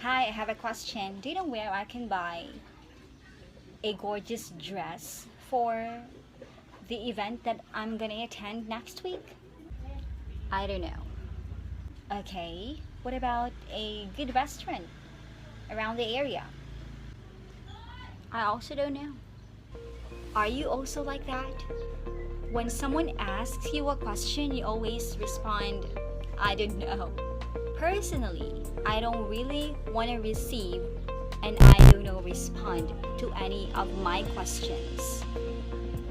Hi, I have a question. Do you know where I can buy a gorgeous dress for the event that I'm gonna attend next week? I don't know. Okay, what about a good restaurant around the area? I also don't know. Are you also like that? When someone asks you a question, you always respond, I don't know. Personally, I don't really want to receive and I don't know respond to any of my questions.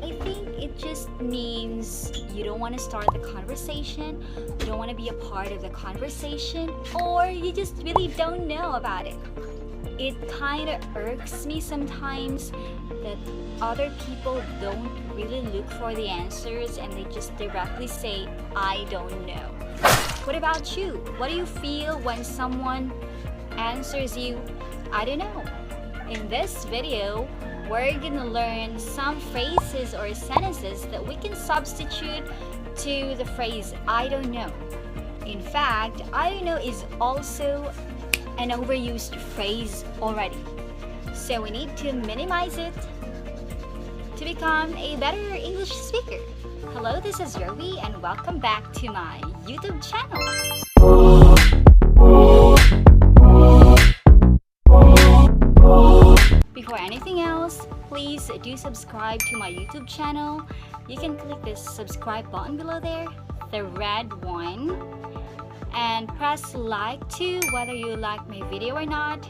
I think it just means you don't want to start the conversation, you don't want to be a part of the conversation, or you just really don't know about it. It kind of irks me sometimes that other people don't really look for the answers and they just directly say, I don't know. What about you? What do you feel when someone answers you, I don't know? In this video, we're gonna learn some phrases or sentences that we can substitute to the phrase, I don't know. In fact, I don't know is also an overused phrase already. So we need to minimize it to become a better English speaker. Hello, this is Yobi and welcome back to my YouTube channel. Before anything else, please do subscribe to my YouTube channel. You can click this subscribe button below there, the red one, and press like too, whether you like my video or not.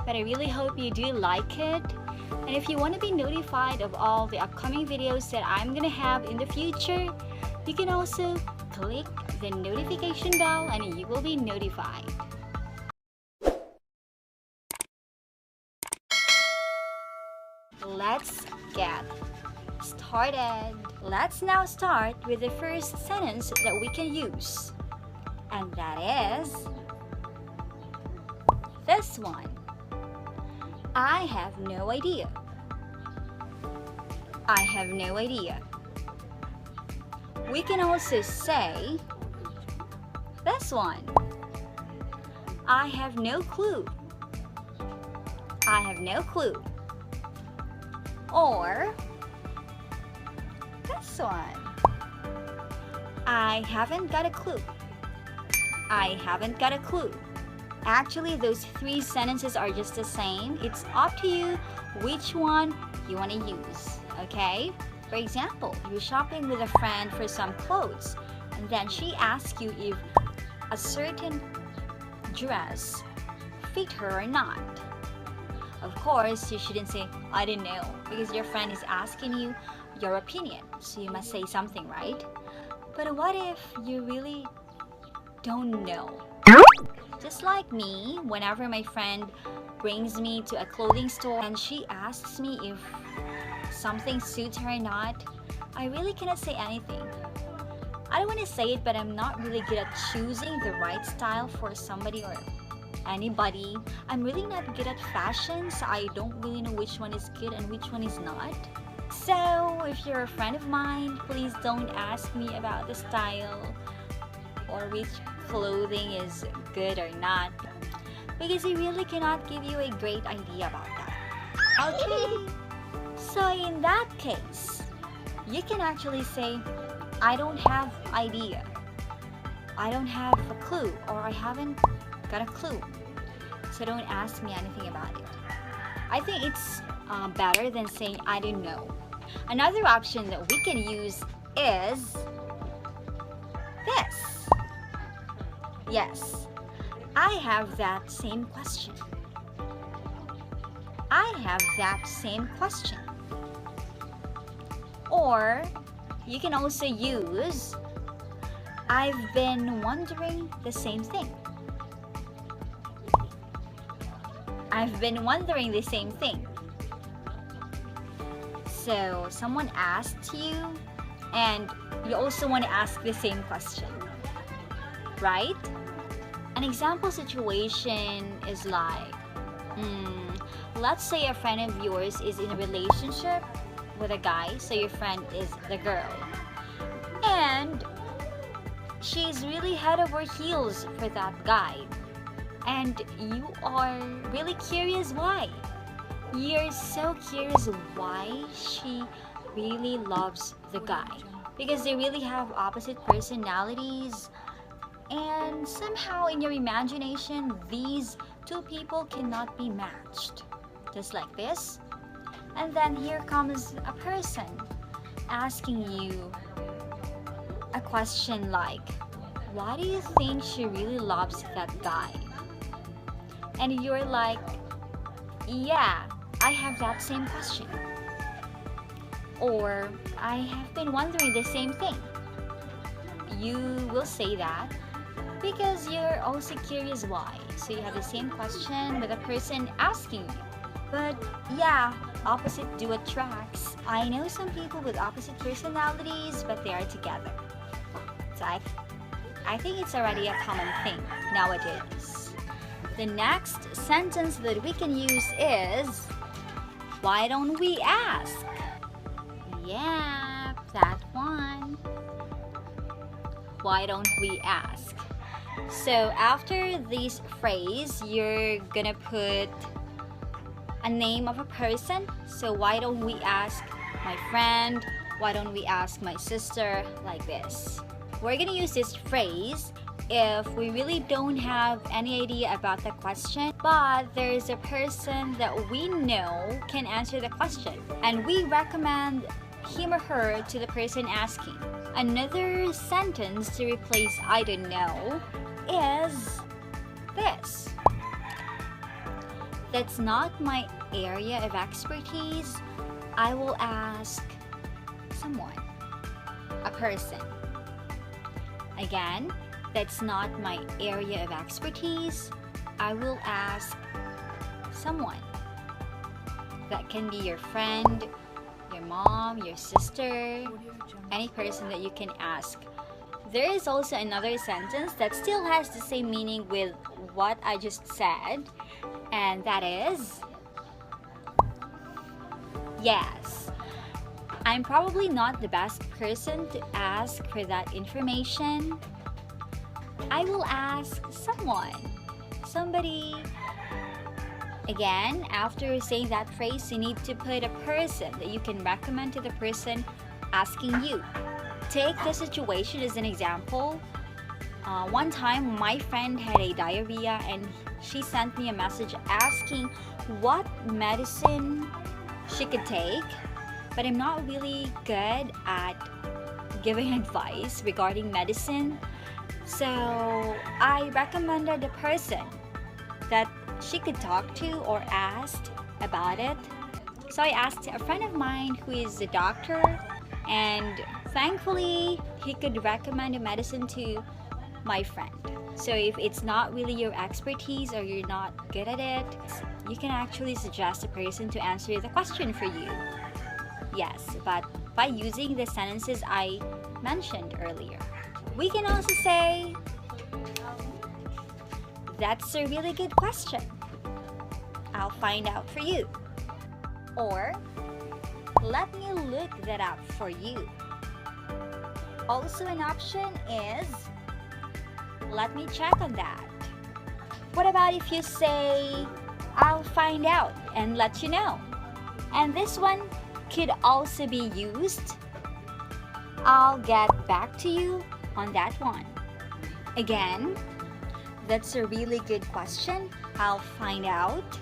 But I really hope you do like it. And if you want to be notified of all the upcoming videos that I'm gonna have in the future, you can also click the notification bell and you will be notified. Let's get started. Let's now start with the first sentence that we can use. And that is this one. I have no idea. I have no idea. We can also say this one. I have no clue. I have no clue. Or this one. I haven't got a clue. I haven't got a clue. Actually, those three sentences are just the same. It's up to you which one you want to use, okay? For example, you're shopping with a friend for some clothes, and then she asks you if a certain dress fit her or not. Of course, you shouldn't say, I don't know, because your friend is asking you your opinion, so you must say something, right? But what if you really don't know? Just like me, whenever my friend brings me to a clothing store and she asks me if something suits her or not, I really cannot say anything. I don't want to say it, but I'm not really good at choosing the right style for somebody or anybody. I'm really not good at fashion, so I don't really know which one is good and which one is not. So if you're a friend of mine, please don't ask me about the style or which clothing is good or not, because I really cannot give you a great idea about that. Okay, so in that case, you can actually say, I don't have idea. I don't have a clue, or I haven't got a clue. So don't ask me anything about it. I think it's better than saying I don't know. Another option that we can use is this. Yes, I have that same question. I have that same question. Or you can also use, I've been wondering the same thing. I've been wondering the same thing. So someone asked you and you also want to ask the same question, right? An example situation is like, let's say a friend of yours is in a relationship with a guy, so your friend is the girl. And she's really head over heels for that guy. and you are really curious why. You're so curious why she really loves the guy. Because they really have opposite personalities, and somehow in your imagination, these two people cannot be matched. Just like this. And then here comes a person asking you a question like, why do you think she really loves that guy? And you're like, yeah, I have that same question. Or I have been wondering the same thing. You will say that because you're also curious why. So you have the same question with a person asking you. But yeah, opposite do attracts. I know some people with opposite personalities, but they are together. So I think it's already a common thing nowadays. The next sentence that we can use is, why don't we ask? Yeah, that one. Why don't we ask? So after this phrase, you're gonna put a name of a person. So why don't we ask my friend? Why don't we ask my sister? Like this. We're gonna use this phrase if we really don't have any idea about the question, but there's a person that we know can answer the question, and we recommend him or her to the person asking. Another sentence to replace I don't know is this. That's not my area of expertise. I will ask someone, a person. Again, that's not my area of expertise. I will ask someone. That can be your friend, your mom, your sister, any person that you can ask. There is also another sentence that still has the same meaning with what I just said, and that is, yes. I'm probably not the best person to ask for that information. I will ask someone, somebody. Again, after saying that phrase, you need to put a person that you can recommend to the person asking you. Take the situation as an example. One time, my friend had a diarrhea and she sent me a message asking what medicine she could take, but I'm not really good at giving advice regarding medicine. So I recommended a person that she could talk to or ask about it. So I asked a friend of mine who is a doctor, and thankfully he could recommend a medicine to my friend. So if it's not really your expertise or you're not good at it, you can actually suggest a person to answer the question for you. Yes, but by using the sentences I mentioned earlier. We can also say, that's a really good question. I'll find out for you. Or, let me look that up for you. Also an option is, let me check on that. What about if you say, I'll find out and let you know? And this one could also be used, I'll get back to you on that one. Again, that's a really good question. I'll find out.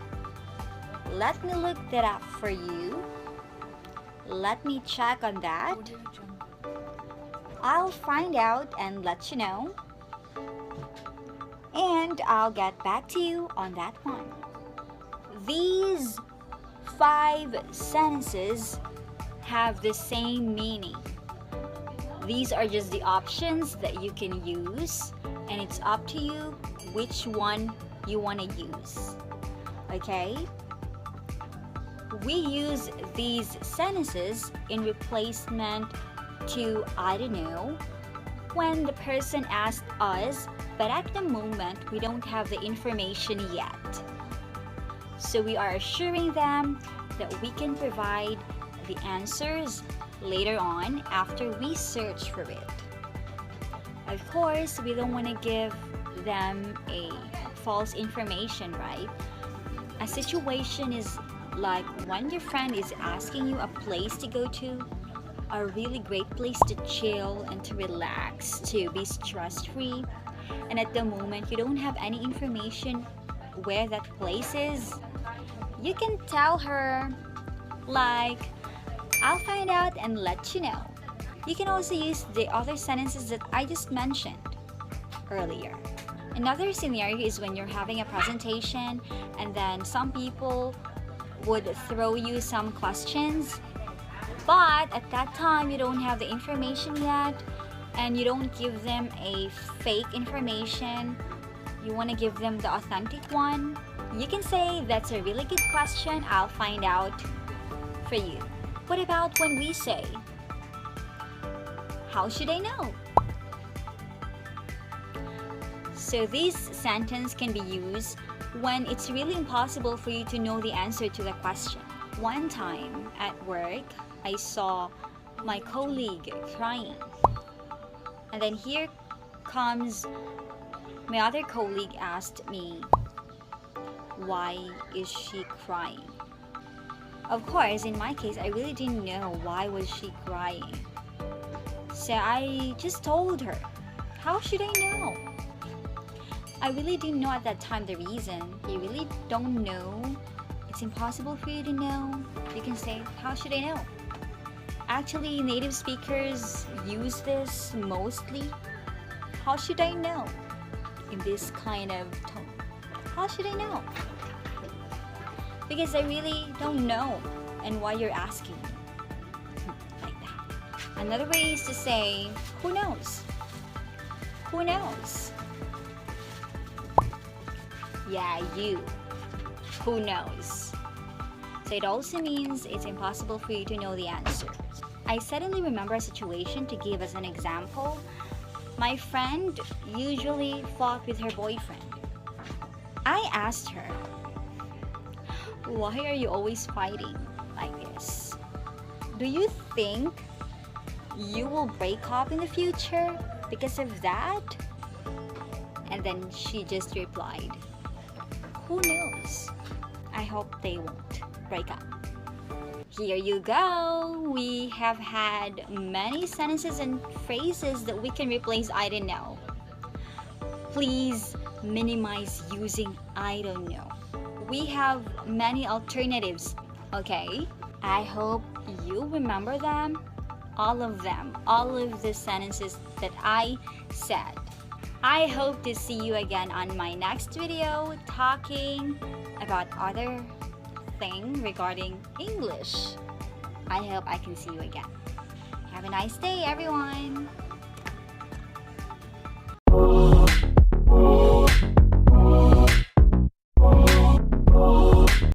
Let me look that up for you. Let me check on that. I'll find out and let you know. And I'll get back to you on that one. These 5 sentences have the same meaning. These are just the options that you can use, and it's up to you which one you want to use. Okay? We use these sentences in replacement to I don't know when the person asked us, but at the moment we don't have the information yet. So we are assuring them that we can provide the answers later on after we search for it. Of course, we don't want to give them a false information, right? A situation is like when your friend is asking you a place to go to, a really great place to chill and to relax, to be stress free, and at the moment you don't have any information where that place is, you can tell her, like, I'll find out and let you know. You can also use the other sentences that I just mentioned earlier. Another scenario is when you're having a presentation and then some people would throw you some questions, but at that time you don't have the information yet and you don't give them a fake information. You want to give them the authentic one. You can say, that's a really good question, I'll find out for you. What about when we say, how should I know? So this sentence can be used when it's really impossible for you to know the answer to the question. One time at work, I saw my colleague crying. And then here comes my other colleague asked me, why is she crying? Of course, in my case, I really didn't know why was she crying. So I just told her, how should I know? I really didn't know at that time the reason. You really don't know. It's impossible for you to know. You can say, how should I know? Actually, native speakers use this mostly. How should I know? In this kind of tone. How should I know? Because I really don't know and why you're asking me. Like that. Another way is to say, who knows? Who knows? Yeah, you. Who knows? So it also means it's impossible for you to know the answer. I suddenly remember a situation to give as an example. My friend usually fought with her boyfriend. I asked her, why are you always fighting like this? Do you think you will break up in the future because of that? And then she just replied, who knows? I hope they won't break up. Here you go. We have had many sentences and phrases that we can replace I don't know. Please minimize using I don't know. We have many alternatives, okay? I hope you remember them, all of the sentences that I said. I hope to see you again on my next video talking about other thing regarding English. I hope I can see you again. Have a nice day, everyone.